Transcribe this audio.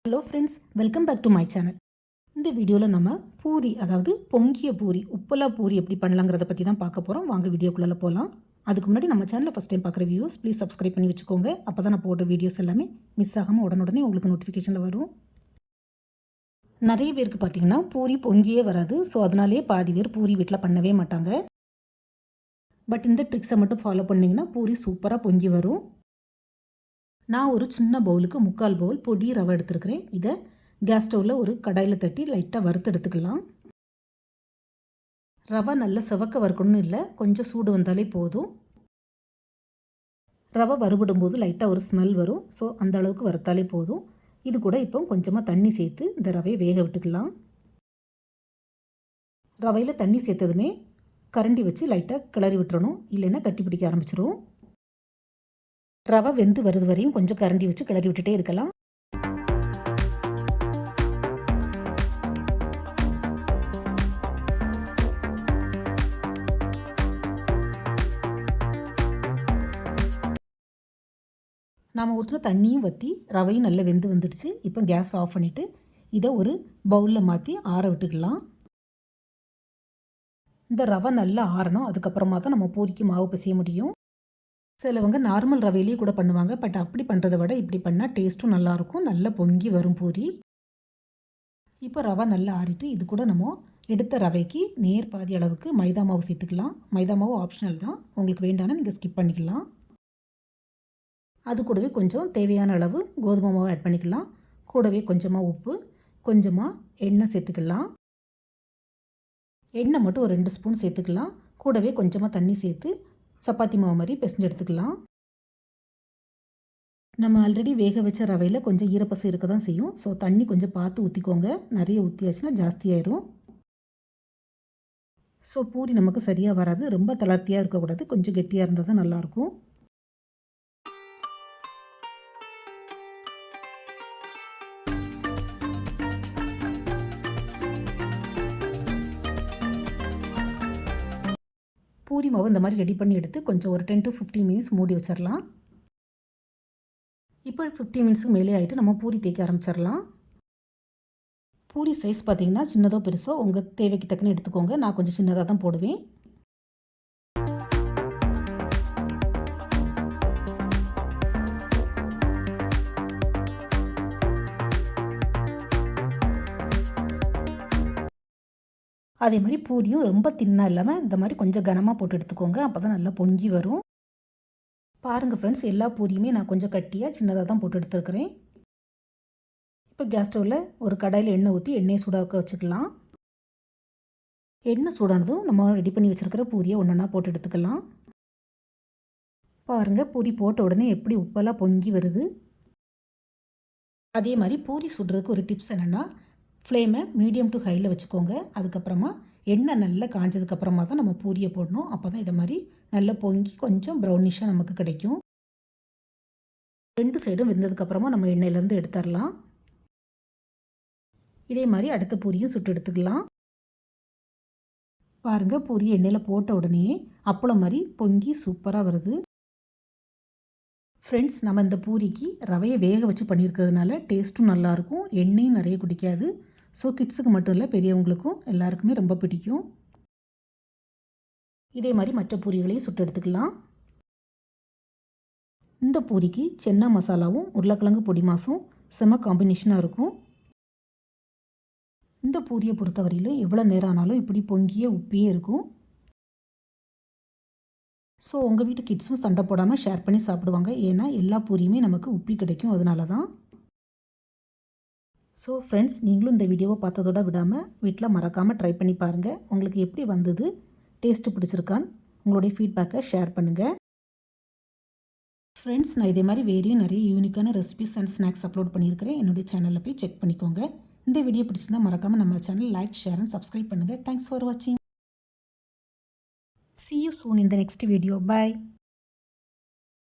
Hello friends, welcome back to my channel. இந்த வீடியோவில் நம்ம பூரி, அதாவது பொங்கிய பூரி, உப்பலா பூரி எப்படி பண்ணலாங்கிறத பற்றி தான் பார்க்க போகிறோம். வாங்க வீடியோக்குள்ளே போகலாம். அதுக்கு முன்னாடி நம்ம சேனலில் ஃபஸ்ட் டைம் பார்க்குற வியூஸ் ப்ளீஸ் சப்ஸ்கிரைப் பண்ணி வச்சுக்கோங்க. அப்போ தான் நான் போடுற வீடியோஸ் எல்லாமே மிஸ் ஆகாமல் உடனுடனே உங்களுக்கு நோட்டிஃபிகேஷனில் வரும். நிறைய பேருக்கு பார்த்திங்கன்னா பூரி பொங்கியே வராது. ஸோ அதனாலே பாதி பேர் பூரி வீட்டில் பண்ணவே மாட்டாங்க. பட் இந்த ட்ரிக்ஸை மட்டும் ஃபாலோ பண்ணிங்கன்னா பூரி சூப்பராக பொங்கி வரும். நான் ஒரு சின்ன பவுலுக்கு 3/4 பவுல் பொடி ரவை எடுத்துருக்கிறேன். இதை கேஸ் ஸ்டவ்வில் ஒரு கடாயில் தட்டி லைட்டாக வறுத்து எடுத்துக்கலாம். ரவை நல்லா செவக்க வறுக்கணும்னு இல்லை, கொஞ்சம் சூடு வந்தாலே போதும். ரவை வறுபடும் போது லைட்டாக ஒரு ஸ்மெல் வரும். ஸோ அந்த அளவுக்கு வறுத்தாலே போதும். இது கூட இப்போ கொஞ்சமாக தண்ணி சேர்த்து இந்த ரவையை வேக விட்டுக்கலாம். ரவையில் தண்ணி சேர்த்ததுமே கரண்டி வச்சு லைட்டாக கிளறி விட்டுறணும், இல்லைன்னா கட்டி பிடிக்க ஆரம்பிச்சிடும். ரவை வெந்து வருது வரையும் கொஞ்சம் கரண்டி வச்சு கிளறி விட்டுட்டே இருக்கலாம். நாம் ஊற்றின தண்ணியும் வற்றி ரவையும் நல்லா வெந்து வந்துடுச்சு. இப்போ கேஸ் ஆஃப் பண்ணிவிட்டு இதை ஒரு பவுலில் மாற்றி ஆற விட்டுக்கலாம். இந்த ரவை நல்லா ஆறணும், அதுக்கப்புறமா தான் நம்ம பூரிக்கு மாவு பிசைய முடியும். சிலவங்க நார்மல் ரவையிலேயே கூட பண்ணுவாங்க. பட் அப்படி பண்ணுறதை விட இப்படி பண்ணால் டேஸ்ட்டும் நல்லாயிருக்கும், நல்லா பொங்கி வரும் பூரி. இப்போ ரவை நல்லா ஆறிட்டு இது கூட நம்ம எடுத்த ரவைக்கு நேர் பாதி அளவுக்கு மைதா மாவு சேர்த்துக்கலாம். மைதா மாவு ஆப்ஷனல் தான், உங்களுக்கு வேண்டாம்னா நீங்கள் ஸ்கிப் பண்ணிக்கலாம். அது கூடவே கொஞ்சம் தேவையான அளவு கோதுமை மாவு ஆட் பண்ணிக்கலாம். கூடவே கொஞ்சமாக உப்பு, கொஞ்சமாக எண்ணெய் சேர்த்துக்கலாம். எண்ணெய் மட்டும் ஒரு 2 ஸ்பூன் சேர்த்துக்கலாம். கூடவே கொஞ்சமாக தண்ணி சேர்த்து சப்பாத்தி மாவு மாதிரி பிசைஞ்சு எடுத்துக்கலாம். நம்ம ஆல்ரெடி வேக வச்ச ரவையில் கொஞ்சம் ஈரப்பசை இருக்க தான் செய்யும். ஸோ தண்ணி கொஞ்சம் பார்த்து ஊற்றிக்கோங்க, நிறைய ஊற்றியாச்சுன்னா ஜாஸ்தியாயிரும். ஸோ பூரி நமக்கு சரியாக வராது, ரொம்ப தளர்த்தியாக இருக்கக்கூடாது, கொஞ்சம் கெட்டியாக இருந்தால் தான் நல்லாயிருக்கும். பூரி மாவு இந்த மாதிரி ரெடி பண்ணி எடுத்து கொஞ்சம் ஒரு 10 to 15 மினிட்ஸ் மூடி வச்சிடலாம். இப்போ 15 மினிட்ஸுக்கு மேலே ஆகிட்டு நம்ம பூரி தேய்க்க ஆரம்பிச்சிடலாம். பூரி சைஸ் பார்த்திங்கன்னா சின்னதோ பெருசோ உங்கள் தேவைக்கு தக்கன எடுத்துக்கோங்க. நான் கொஞ்சம் சின்னதாக தான் போடுவேன். அதே மாதிரி பூரியும் ரொம்ப தின்னாக இல்லாமல் இந்த மாதிரி கொஞ்சம் கனமாக போட்டு எடுத்துக்கோங்க. அப்போ தான் நல்லா பொங்கி வரும். பாருங்கள் ஃப்ரெண்ட்ஸ், எல்லா பூரியுமே நான் கொஞ்சம் கட்டியாக சின்னதாக தான் போட்டு எடுத்துருக்கிறேன். இப்போ கேஸ் ஸ்டவ்வில் ஒரு கடாயில் எண்ணெய் ஊற்றி எண்ணெயை சூடாக்க வச்சுக்கலாம். எண்ணெய் சூடானதும் நம்ம ரெடி பண்ணி வச்சுருக்கிற பூரியை ஒன்றா போட்டு எடுத்துக்கலாம். பாருங்கள், பூரி போட்ட உடனே எப்படி உப்பெல்லாம் பொங்கி வருது. அதே மாதிரி பூரி சுடுறதுக்கு ஒரு டிப்ஸ் என்னென்னா, ஃப்ளேமை மீடியம் டு ஹையில் வச்சுக்கோங்க. அதுக்கப்புறமா எண்ணெய் நல்லா காஞ்சதுக்கப்புறமா தான் நம்ம பூரியை போடணும். அப்போ தான் இதை மாதிரி நல்லா பொங்கி கொஞ்சம் ப்ரௌனிஷாக நமக்கு கிடைக்கும். 2 சைடும் வெந்ததுக்கப்புறமா நம்ம எண்ணெயிலேருந்து எடுத்துடலாம். இதே மாதிரி அடுத்த பூரியும் சுட்டு எடுத்துக்கலாம். பாருங்கள், பூரி எண்ணெயில் போட்ட உடனே அப்பளம் மாதிரி பொங்கி சூப்பராக வருது. ஃப்ரெண்ட்ஸ், நம்ம இந்த பூரிக்கு ரவையை வேக வச்சு பண்ணியிருக்கிறதுனால டேஸ்ட்டும் நல்லாயிருக்கும், எண்ணெயும் நிறைய குடிக்காது. ஸோ கிட்ஸுக்கு மட்டும் இல்லை, பெரியவங்களுக்கும் எல்லாருக்குமே ரொம்ப பிடிக்கும். இதே மாதிரி மற்ற பூரிகளையும் சுட்டு எடுத்துக்கலாம். இந்த பூரிக்கு சென்னா மசாலாவும் உருளைக்கிழங்கு பொடி மாசும் செம காம்பினேஷனாக இருக்கும். இந்த பூரியை பொறுத்தவரையிலும் எவ்வளோ நேரம் ஆனாலும் இப்படி பொங்கியே உப்பியே இருக்கும். ஸோ உங்கள் வீட்டு கிட்ஸும் சண்டை போடாமல் ஷேர் பண்ணி சாப்பிடுவாங்க. ஏன்னா எல்லா பூரியுமே நமக்கு உப்பி கிடைக்கும், அதனால தான். ஸோ ஃப்ரெண்ட்ஸ், நீங்களும் இந்த வீடியோவை பார்த்ததோட விடாமல் வீட்டில் மறக்காமல் ட்ரை பண்ணி பாருங்கள். உங்களுக்கு எப்படி வந்தது, டேஸ்ட்டு பிடிச்சிருக்கான்னு உங்களுடைய ஃபீட்பேக்கை ஷேர் பண்ணுங்கள். ஃப்ரெண்ட்ஸ், நான் இதே மாதிரி வேறையும் நிறைய யூனிக்கான ரெசிபிஸ் அண்ட் ஸ்நாக்ஸ் அப்லோட் பண்ணியிருக்கிறேன். என்னுடைய சேனலில் போய் செக் பண்ணிக்கோங்க. இந்த வீடியோ பிடிச்சிருந்தா மறக்காமல் நம்ம channel like, share and subscribe பண்ணுங்கள். தேங்க்ஸ் ஃபார் வாட்சிங். See you soon in the next video. Bye.